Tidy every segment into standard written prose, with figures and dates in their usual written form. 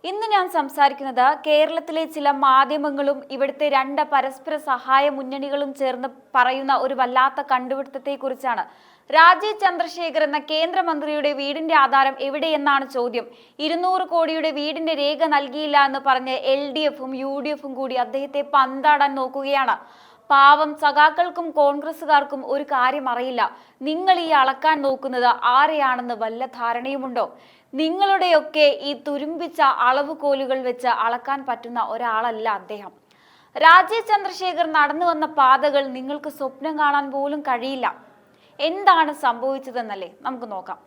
ഇന്ന് ഞാൻ സംസാരിക്കുന്നത് കേരളത്തിലെ ചില മാധ്യമങ്ങളും ഇവിടുത്തെ രണ്ട് പരസ്പര സഹായ മുന്നണികളും ചേർന്ന് പറയുന്ന ഒരു വല്ലാത്ത കണ്ടുപിടുത്തത്തെക്കുറിച്ചാണ്. രാജീവ് ചന്ദ്രശേഖർ എന്ന കേന്ദ്രമന്ത്രിയുടെ വീടിന്റെ ആധാരം എവിടെയെന്നാണ് ചോദ്യം. 200 കോടിയുടെ വീടിന്റെ രേഖ നൽകിയില്ല എന്ന് പറഞ്ഞ് LDFും UDFും കൂടി അദ്ദേഹത്തെ പന്താടാൻ നോക്കുകയാണ്. പാവം സഖാക്കൾക്കും കോൺഗ്രസുകാർക്കും ഒരു കാര്യം അറിയില്ല. നിങ്ങൾ ഈ അളക്കാൻ നോക്കുന്നത് ആരെയാണെന്ന് വല്ല ധാരണയുമുണ്ടോ? നിങ്ങളുടെയൊക്കെ ഈ തുരുമ്പിച്ച അളവുകോലുകൾ വെച്ച് അളക്കാൻ പറ്റുന്ന ഒരാളല്ല അദ്ദേഹം. രാജീവ് ചന്ദ്രശേഖർ നടന്നു വന്ന പാതകൾ നിങ്ങൾക്ക് സ്വപ്നം കാണാൻ പോലും കഴിയില്ല. എന്താണ് സംഭവിച്ചതെന്നല്ലേ നമുക്ക് നോക്കാം.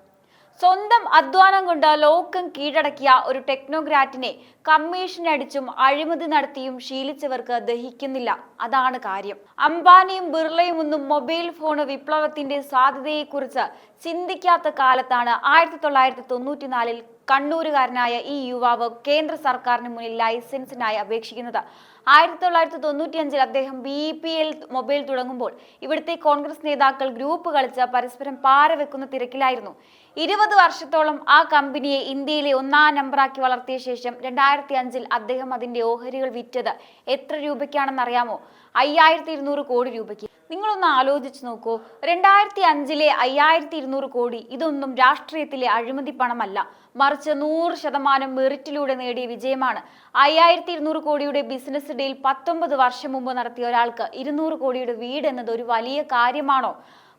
സ്വന്തം അധ്വാനം കൊണ്ട് ലോകം കീഴടക്കിയ ഒരു ടെക്നോക്രാറ്റിനെ കമ്മീഷൻ അടിച്ചും അഴിമതി നടത്തിയും ശീലിച്ചവർക്ക് ദഹിക്കുന്നില്ല. അതാണ് കാര്യം. അംബാനിയും ബിർളയും ഒന്നും മൊബൈൽ ഫോൺ വിപ്ലവത്തിന്റെ സാധ്യതയെക്കുറിച്ച് ചിന്തിക്കാത്ത കാലത്താണ് 1994 കണ്ണൂരുകാരനായ ഈ യുവാവ് കേന്ദ്ര സർക്കാരിന് മുന്നിൽ ലൈസൻസിനായി അപേക്ഷിക്കുന്നത്. 1995 അദ്ദേഹം BPL മൊബൈൽ തുടങ്ങുമ്പോൾ ഇവിടുത്തെ കോൺഗ്രസ് നേതാക്കൾ ഗ്രൂപ്പ് കളിച്ച് പരസ്പരം പാരവെക്കുന്ന തിരക്കിലായിരുന്നു. 20 വർഷത്തോളം ആ കമ്പനിയെ ഇന്ത്യയിലെ 1-ാം നമ്പറാക്കി വളർത്തിയ ശേഷം 2005 അദ്ദേഹം അതിന്റെ ഓഹരികൾ വിറ്റത് എത്ര രൂപയ്ക്കാണെന്ന് അറിയാമോ? 5200 കോടി രൂപയ്ക്ക്. നിങ്ങളൊന്ന് ആലോചിച്ച് നോക്കൂ. 2005 5200 കോടി ഇതൊന്നും രാഷ്ട്രീയത്തിലെ അഴിമതി പണമല്ല, മറിച്ച് 100% മെറിറ്റിലൂടെ നേടിയ വിജയമാണ്. 5200 കോടിയുടെ ബിസിനസ് ഡീൽ 19 വർഷം മുമ്പ് നടത്തിയ ഒരാൾക്ക് 200 കോടിയുടെ വീട് എന്നത് ഒരു വലിയ കാര്യമാണോ?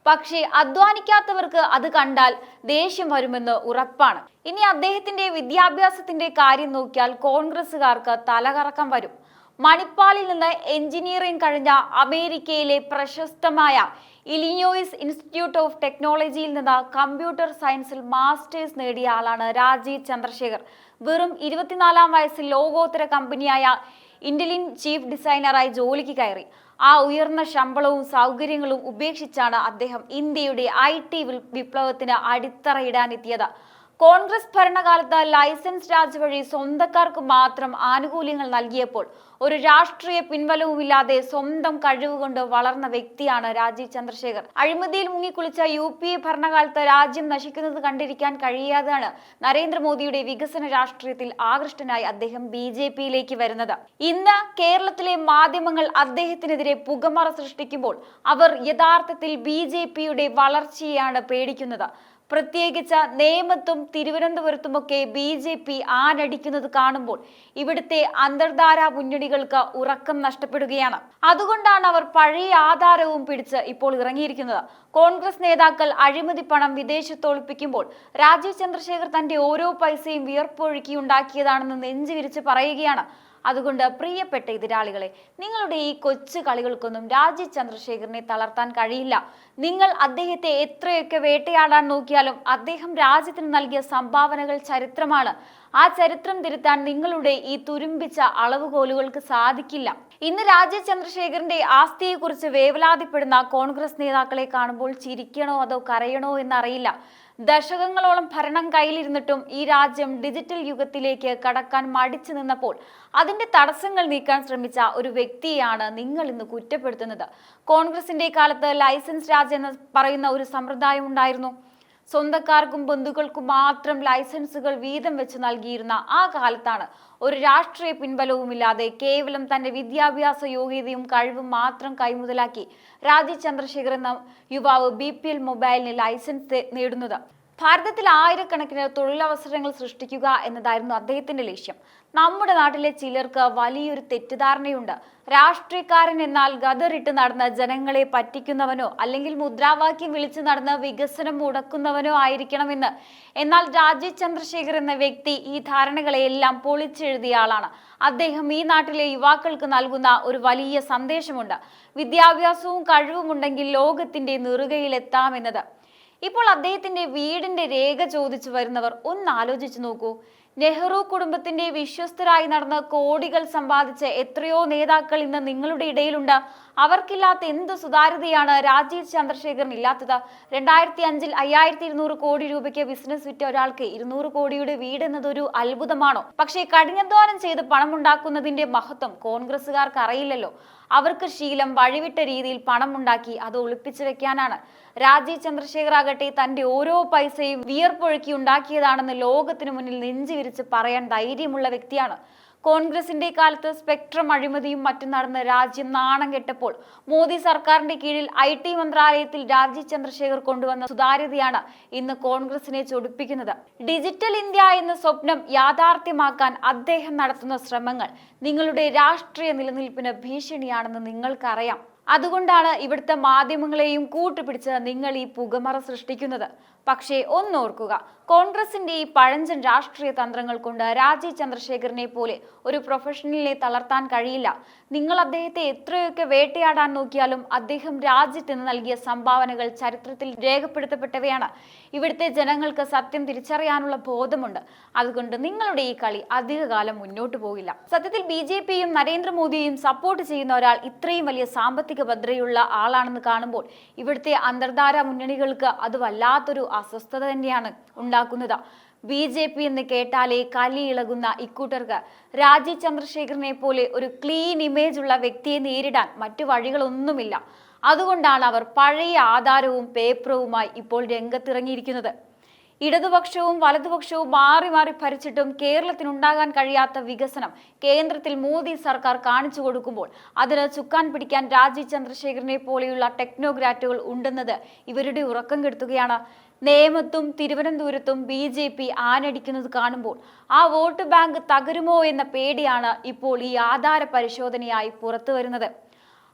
പക്ഷേ അധ്വാനിക്കാത്തവർക്ക് അത് കണ്ടാൽ ദേഷ്യം വരുമെന്ന് ഉറപ്പാണ്. ഇനി അദ്ദേഹത്തിന്റെ വിദ്യാഭ്യാസത്തിന്റെ കാര്യം നോക്കിയാൽ കോൺഗ്രസുകാർക്ക് തലകറക്കം വരും. മണിപ്പാലിൽ നിന്ന് എഞ്ചിനീയറിംഗ് കഴിഞ്ഞ അമേരിക്കയിലെ പ്രശസ്തമായ ഇലിനോയിസ് ഇൻസ്റ്റിറ്റ്യൂട്ട് ഓഫ് ടെക്നോളജിയിൽ നിന്ന് കമ്പ്യൂട്ടർ സയൻസിൽ മാസ്റ്റേഴ്സ് നേടിയ ആളാണ് രാജീവ് ചന്ദ്രശേഖർ. വെറും 24-ാം വയസ്സിൽ ലോകോത്തര കമ്പനിയായ ഇന്റലിൻ ചീഫ് ഡിസൈനറായി ജോലിക്ക് കയറി. ആ ഉയർന്ന ശമ്പളവും സൗകര്യങ്ങളും ഉപേക്ഷിച്ചാണ് അദ്ദേഹം ഇന്ത്യയുടെ IT വിപ്ലവത്തിന് അടിത്തറയിടാനെത്തിയത്. കോൺഗ്രസ് ഭരണകാലത്ത് ലൈസൻസ് രാജ് വഴി സ്വന്തക്കാർക്ക് മാത്രം ആനുകൂല്യങ്ങൾ നൽകിയപ്പോൾ ഒരു രാഷ്ട്രീയ പിൻബലവുമില്ലാതെ സ്വന്തം കഴിവുകൊണ്ട് വളർന്ന വ്യക്തിയാണ് രാജീവ് ചന്ദ്രശേഖർ. അഴിമതിയിൽ മുങ്ങിക്കുളിച്ച UPA ഭരണകാലത്ത് രാജ്യം നശിക്കുന്നത് കണ്ടിരിക്കാൻ കഴിയാതെയാണ് നരേന്ദ്രമോദിയുടെ വികസന രാഷ്ട്രീയത്തിൽ ആകൃഷ്ടനായി അദ്ദേഹം BJPയിലേക്ക് വരുന്നത്. ഇന്ന് കേരളത്തിലെ മാധ്യമങ്ങൾ അദ്ദേഹത്തിനെതിരെ പുകമറ സൃഷ്ടിക്കുമ്പോൾ അവർ യഥാർത്ഥത്തിൽ BJPയുടെ വളർച്ചയെയാണ് പേടിക്കുന്നത്. പ്രത്യേകിച്ച് നേമത്തും തിരുവനന്തപുരത്തുമൊക്കെ BJP ആനടിക്കുന്നത് കാണുമ്പോൾ ഇവിടുത്തെ അന്തർധാരാ മുന്നണികൾക്ക് ഉറക്കം നഷ്ടപ്പെടുകയാണ്. അതുകൊണ്ടാണ് അവർ പഴയ ആധാരവും പിടിച്ച് ഇപ്പോൾ ഇറങ്ങിയിരിക്കുന്നത്. കോൺഗ്രസ് നേതാക്കൾ അഴിമതി പണം വിദേശത്ത് ഒളിപ്പിക്കുമ്പോൾ രാജീവ് ചന്ദ്രശേഖർ തന്റെ ഓരോ പൈസയും വിയർപ്പൊഴുക്കി ഉണ്ടാക്കിയതാണെന്ന് നെഞ്ചുവിരിച്ച് പറയുകയാണ്. അതുകൊണ്ട് പ്രിയപ്പെട്ട എതിരാളികളെ, നിങ്ങളുടെ ഈ കൊച്ചു കളികൾക്കൊന്നും രാജീവ് ചന്ദ്രശേഖറിനെ തളർത്താൻ കഴിയില്ല. നിങ്ങൾ അദ്ദേഹത്തെ എത്രയൊക്കെ വേട്ടയാടാൻ നോക്കിയാലും അദ്ദേഹം രാജ്യത്തിന് നൽകിയ സംഭാവനകൾ ചരിത്രമാണ്. ആ ചരിത്രം തിരുത്താൻ നിങ്ങളുടെ ഈ തുരുമ്പിച്ച അളവുകോലുകൾക്ക് സാധിക്കില്ല. ഇന്ന് രാജീവ് ചന്ദ്രശേഖറിന്റെ ആസ്തിയെക്കുറിച്ച് വേവലാതിപ്പെടുന്ന കോൺഗ്രസ് നേതാക്കളെ കാണുമ്പോൾ ചിരിക്കണോ അതോ കരയണോ എന്നറിയില്ല. ദശകങ്ങളോളം ഭരണം കയ്യിലിരുന്നിട്ടും ഈ രാജ്യം ഡിജിറ്റൽ യുഗത്തിലേക്ക് കടക്കാൻ മടിച്ചു നിന്നപ്പോൾ അതിന്റെ തടസ്സങ്ങൾ നീക്കാൻ ശ്രമിച്ച ഒരു വ്യക്തിയാണ് നിങ്ങൾ ഇന്ന് കുറ്റപ്പെടുത്തുന്നത്. കോൺഗ്രസിന്റെ കാലത്ത് ലൈസൻസ് രാജ് എന്ന് പറയുന്ന ഒരു സമ്പ്രദായം ഉണ്ടായിരുന്നു. സ്വന്തക്കാർക്കും ബന്ധുക്കൾക്കും മാത്രം ലൈസൻസുകൾ വീതം വെച്ച് നൽകിയിരുന്ന ആ കാലത്താണ് ഒരു രാഷ്ട്രീയ പിൻബലവുമില്ലാതെ കേവലം തന്റെ വിദ്യാഭ്യാസ യോഗ്യതയും കഴിവും മാത്രം കൈമുതലാക്കി രാജീവ് ചന്ദ്രശേഖർ എന്ന യുവാവ് BPL മൊബൈലിന് ലൈസൻസ് നേടുന്നത്. ഭാരതത്തിൽ ആയിരക്കണക്കിന് തൊഴിലവസരങ്ങൾ സൃഷ്ടിക്കുക എന്നതായിരുന്നു അദ്ദേഹത്തിന്റെ ലക്ഷ്യം. നമ്മുടെ നാട്ടിലെ ചിലർക്ക് വലിയൊരു തെറ്റിദ്ധാരണയുണ്ട്. രാഷ്ട്രീയക്കാരൻ എന്നാൽ ഗദറിട്ട് നടന്ന് ജനങ്ങളെ പറ്റിക്കുന്നവനോ അല്ലെങ്കിൽ മുദ്രാവാക്യം വിളിച്ചു നടന്ന് വികസനം മുടക്കുന്നവനോ ആയിരിക്കണമെന്ന്. എന്നാൽ രാജീവ് ചന്ദ്രശേഖർ എന്ന വ്യക്തി ഈ ധാരണകളെയെല്ലാം പൊളിച്ചെഴുതിയ ആളാണ്. അദ്ദേഹം ഈ നാട്ടിലെ യുവാക്കൾക്ക് നൽകുന്ന ഒരു വലിയ സന്ദേശമുണ്ട്. വിദ്യാഭ്യാസവും കഴിവുമുണ്ടെങ്കിൽ ലോകത്തിന്റെ നെറുകയിലെത്താമെന്നത്. ഇപ്പോൾ അദ്ദേഹത്തിന്റെ വീടിന്റെ രേഖ ചോദിച്ചു വരുന്നവർ ഒന്ന് ആലോചിച്ചു നോക്കൂ. നെഹ്റു കുടുംബത്തിന്റെ വിശ്വസ്തരായി നടന്ന് കോടികൾ സമ്പാദിച്ച എത്രയോ നേതാക്കൾ ഇന്ന് നിങ്ങളുടെ ഇടയിലുണ്ട്. അവർക്കില്ലാത്ത എന്ത് സുതാര്യതയാണ് രാജീവ് ചന്ദ്രശേഖറിന് ഇല്ലാത്തത്? 2005 5200 കോടി രൂപയ്ക്ക് ബിസിനസ് വിറ്റ ഒരാൾക്ക് 200 കോടിയുടെ വീട് എന്നതൊരു അത്ഭുതമാണോ? പക്ഷേ കഠിനാധ്വാനം ചെയ്ത് പണമുണ്ടാക്കുന്നതിന്റെ മഹത്വം കോൺഗ്രസുകാർക്ക് അറിയില്ലല്ലോ. അവർക്ക് ശീലം വഴിവിട്ട രീതിയിൽ പണമുണ്ടാക്കി അത് ഒളിപ്പിച്ചു വെക്കാനാണ്. രാജീവ് ചന്ദ്രശേഖർ ആകട്ടെ തന്റെ ഓരോ പൈസയും വിയർപ്പൊഴുക്കി ഉണ്ടാക്കിയതാണെന്ന് ലോകത്തിനു മുന്നിൽ നെഞ്ചു വിരിച്ച് പറയാൻ ധൈര്യമുള്ള വ്യക്തിയാണ്. കോൺഗ്രസിന്റെ കാലത്ത് സ്പെക്ട്രം അഴിമതിയും മറ്റും നടന്ന് രാജ്യം നാണം കെട്ടപ്പോൾ മോദി സർക്കാരിന്റെ കീഴിൽ IT മന്ത്രാലയത്തിൽ രാജീവ് ചന്ദ്രശേഖർ കൊണ്ടുവന്ന സുതാര്യതയാണ് ഇന്ന് കോൺഗ്രസിനെ ചൊടിപ്പിക്കുന്നത്. ഡിജിറ്റൽ ഇന്ത്യ എന്ന സ്വപ്നം യാഥാർത്ഥ്യമാക്കാൻ അദ്ദേഹം നടത്തുന്ന ശ്രമങ്ങൾ നിങ്ങളുടെ രാഷ്ട്രീയ നിലനിൽപ്പിന് ഭീഷണിയാണെന്ന് നിങ്ങൾക്കറിയാം. അതുകൊണ്ടാണ് ഇവിടുത്തെ മാധ്യമങ്ങളെയും കൂട്ടുപിടിച്ച് നിങ്ങൾ ഈ പുകമറ സൃഷ്ടിക്കുന്നത്. പക്ഷേ ഒന്നോർക്കുക, കോൺഗ്രസിന്റെ ഈ പഴഞ്ചൻ രാഷ്ട്രീയ തന്ത്രങ്ങൾ കൊണ്ട് രാജീവ് ചന്ദ്രശേഖറിനെ പോലെ ഒരു പ്രൊഫഷണലിനെ തളർത്താൻ കഴിയില്ല. നിങ്ങൾ അദ്ദേഹത്തെ എത്രയൊക്കെ വേട്ടയാടാൻ നോക്കിയാലും അദ്ദേഹം രാജ്യത്തിന് നൽകിയ സംഭാവനകൾ ചരിത്രത്തിൽ രേഖപ്പെടുത്തപ്പെട്ടവയാണ്. ഇവിടുത്തെ ജനങ്ങൾക്ക് സത്യം തിരിച്ചറിയാനുള്ള ബോധമുണ്ട്. അതുകൊണ്ട് നിങ്ങളുടെ ഈ കളി അധികകാലം മുന്നോട്ട് പോകില്ല. സത്യത്തിൽ BJPയും നരേന്ദ്രമോദിയെയും സപ്പോർട്ട് ചെയ്യുന്ന ഒരാൾ ഇത്രയും വലിയ സാമ്പത്തിക ഭദ്രതയുള്ള ആളാണെന്ന് കാണുമ്പോൾ ഇവിടുത്തെ അന്തർധാര മുന്നണികൾക്ക് അത് വല്ലാത്തൊരു അസ്വസ്ഥത തന്നെയാണ് ഉണ്ടാക്കുന്നത്. BJP എന്ന് കേട്ടാലേ കലി ഇളകുന്ന ഇക്കൂട്ടർക്ക് രാജീവ് ചന്ദ്രശേഖറിനെ പോലെ ഒരു ക്ലീൻ ഇമേജ് ഉള്ള വ്യക്തിയെ നേരിടാൻ മറ്റു വഴികളൊന്നുമില്ല. അതുകൊണ്ടാണ് അവർ പഴയ ആധാരവും പേപ്പറുമായി ഇപ്പോൾ രംഗത്തിറങ്ങിയിരിക്കുന്നത്. ഇടതുപക്ഷവും വലതുപക്ഷവും മാറി മാറി ഭരിച്ചിട്ടും കേരളത്തിനുണ്ടാകാൻ കഴിയാത്ത വികസനം കേന്ദ്രത്തിൽ മോദി സർക്കാർ കാണിച്ചു കൊടുക്കുമ്പോൾ അതിന് ചുക്കാൻ പിടിക്കാൻ രാജീവ് ചന്ദ്രശേഖറിനെ പോലെയുള്ള ടെക്നോക്രാറ്റുകൾ ഉണ്ടെന്നത് ഇവരുടെ ഉറക്കം കെടുത്തുകയാണ്. നേമത്തും തിരുവനന്തപുരത്തും BJP ആനടിക്കുന്നത് കാണുമ്പോൾ ആ വോട്ട് ബാങ്ക് തകരുമോ എന്ന പേടിയാണ് ഇപ്പോൾ ഈ ആധാര പരിശോധനയായി പുറത്തു വരുന്നത്.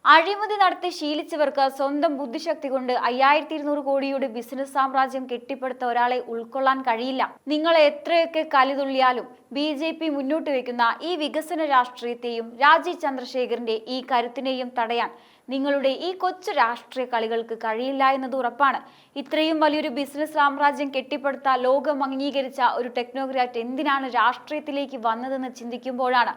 അഴിമതി നടത്തി ശീലിച്ചവർക്ക് സ്വന്തം ബുദ്ധിശക്തി കൊണ്ട് 5200 കോടിയുടെ ബിസിനസ് സാമ്രാജ്യം കെട്ടിപ്പടുത്ത ഒരാളെ ഉൾക്കൊള്ളാൻ കഴിയില്ല. നിങ്ങൾ എത്രയൊക്കെ കലിതുള്ളിയാലും BJP മുന്നോട്ട് വയ്ക്കുന്ന ഈ വികസന രാഷ്ട്രീയത്തെയും രാജീവ് ചന്ദ്രശേഖറിന്റെ ഈ കരുത്തിനെയും തടയാൻ നിങ്ങളുടെ ഈ കൊച്ചു രാഷ്ട്രീയ കളികൾക്ക് കഴിയില്ല എന്നത് ഉറപ്പാണ്. ഇത്രയും വലിയൊരു ബിസിനസ് സാമ്രാജ്യം കെട്ടിപ്പടുത്ത ലോകം അംഗീകരിച്ച ഒരു ടെക്നോക്രാറ്റ് എന്തിനാണ് രാഷ്ട്രീയത്തിലേക്ക് വന്നതെന്ന് ചിന്തിക്കുമ്പോഴാണ്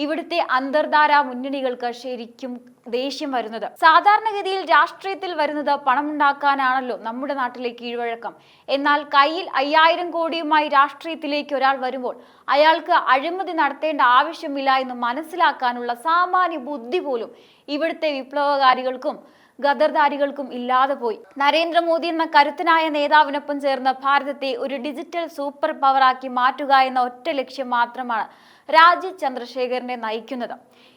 ഇവിടുത്തെ അന്തർധാര മുന്നണികൾക്ക് ശരിക്കും ദേഷ്യം വരുന്നത്. സാധാരണഗതിയിൽ രാഷ്ട്രീയത്തിൽ വരുന്നത് പണമുണ്ടാക്കാനാണല്ലോ നമ്മുടെ നാട്ടിലെ കീഴ്വഴക്കം. എന്നാൽ കയ്യിൽ 5000 കോടിയുമായി രാഷ്ട്രീയത്തിലേക്ക് ഒരാൾ വരുമ്പോൾ അയാൾക്ക് അഴിമതി നടത്തേണ്ട ആവശ്യമില്ല എന്ന് മനസ്സിലാക്കാനുള്ള സാമാന്യ ബുദ്ധി പോലും ഇവിടുത്തെ വിപ്ലവകാരികൾക്കും ഗദർധാരികൾക്കും ഇല്ലാതെ പോയി. നരേന്ദ്രമോദി എന്ന കരുത്തനായ നേതാവിനൊപ്പം ചേർന്ന് ഭാരതത്തെ ഒരു ഡിജിറ്റൽ സൂപ്പർ പവറാക്കി മാറ്റുക എന്ന ഒറ്റ ലക്ഷ്യം മാത്രമാണ് രാജീവ് ചന്ദ്രശേഖറിനെ നയിക്കുന്നത്.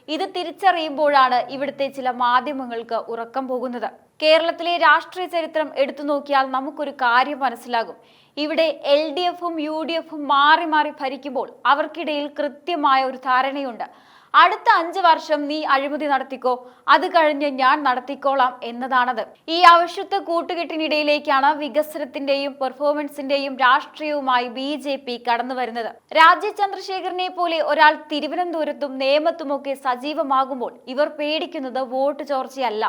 ഇത് തിരിച്ചറിയുമ്പോഴാണ് ഇവിടുത്തെ ചില മാധ്യമങ്ങൾക്ക് ഉറക്കം പോകുന്നത്. കേരളത്തിലെ രാഷ്ട്രീയ ചരിത്രം എടുത്തു നോക്കിയാൽ നമുക്കൊരു കാര്യം മനസ്സിലാകും. ഇവിടെ LDFും UDFും മാറി മാറി ഭരിക്കുമ്പോൾ അവർക്കിടയിൽ കൃത്യമായ ഒരു ധാരണയുണ്ട്. അടുത്ത 5 വർഷം നീ അഴിമതി നടത്തിക്കോ, അത് കഴിഞ്ഞ് ഞാൻ നടത്തിക്കോളാം എന്നതാണത്. ഈ അവിശുദ്ധ കൂട്ടുകെട്ടിനിടയിലേക്കാണ് വികസനത്തിന്റെയും പെർഫോമൻസിന്റെയും രാഷ്ട്രീയവുമായി BJP കടന്നു വരുന്നത്. രാജീവ് ചന്ദ്രശേഖറിനെ പോലെ ഒരാൾ തിരുവനന്തപുരത്തും നേമത്തുമൊക്കെ സജീവമാകുമ്പോൾ ഇവർ പേടിക്കുന്നത് വോട്ട് ചോർച്ചയല്ല,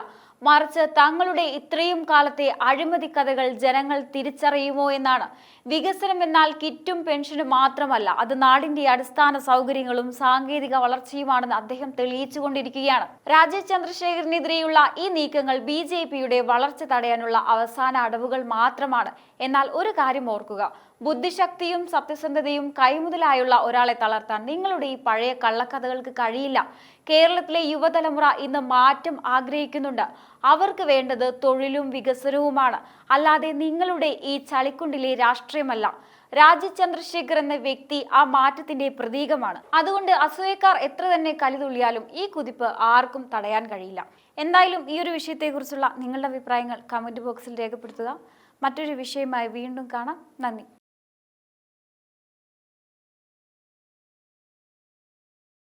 മറിച്ച് തങ്ങളുടെ ഇത്രയും കാലത്തെ അഴിമതി കഥകൾ ജനങ്ങൾ തിരിച്ചറിയുമോ എന്നാണ്. വികസനം എന്നാൽ കിറ്റും പെൻഷനും മാത്രമല്ല, അത് നാടിന്റെ അടിസ്ഥാന സൗകര്യങ്ങളും സാങ്കേതിക വളർച്ചയുമാണെന്ന് അദ്ദേഹം തെളിയിച്ചുകൊണ്ടിരിക്കുകയാണ്. രാജീവ് ചന്ദ്രശേഖറിനെതിരെയുള്ള ഈ നീക്കങ്ങൾ BJPയുടെ വളർച്ച തടയാനുള്ള അവസാന അടവുകൾ മാത്രമാണ്. എന്നാൽ ഒരു കാര്യം ഓർക്കുക, ബുദ്ധിശക്തിയും സത്യസന്ധതയും കൈമുതലായുള്ള ഒരാളെ തളർത്താൻ നിങ്ങളുടെ ഈ പഴയ കള്ളക്കഥകൾക്ക് കഴിയില്ല. കേരളത്തിലെ യുവതലമുറ ഇന്ന് മാറ്റം ആഗ്രഹിക്കുന്നുണ്ട്. അവർക്ക് വേണ്ടത് തൊഴിലും വികസനവുമാണ്, അല്ലാതെ നിങ്ങളുടെ ഈ ചളിക്കുണ്ടിലെ രാഷ്ട്രീയമല്ല. രാജീവ് ചന്ദ്രശേഖർ എന്ന വ്യക്തി ആ മാറ്റത്തിന്റെ പ്രതീകമാണ്. അതുകൊണ്ട് അസൂയക്കാർ എത്ര തന്നെ കലിതുള്ളിയാലും ഈ കുതിപ്പ് ആർക്കും തടയാൻ കഴിയില്ല. എന്തായാലും ഈ ഒരു വിഷയത്തെക്കുറിച്ചുള്ള നിങ്ങളുടെ അഭിപ്രായങ്ങൾ കമന്റ് ബോക്സിൽ രേഖപ്പെടുത്തുക. മറ്റൊരു വിഷയമായി വീണ്ടും കാണാം. നന്ദി.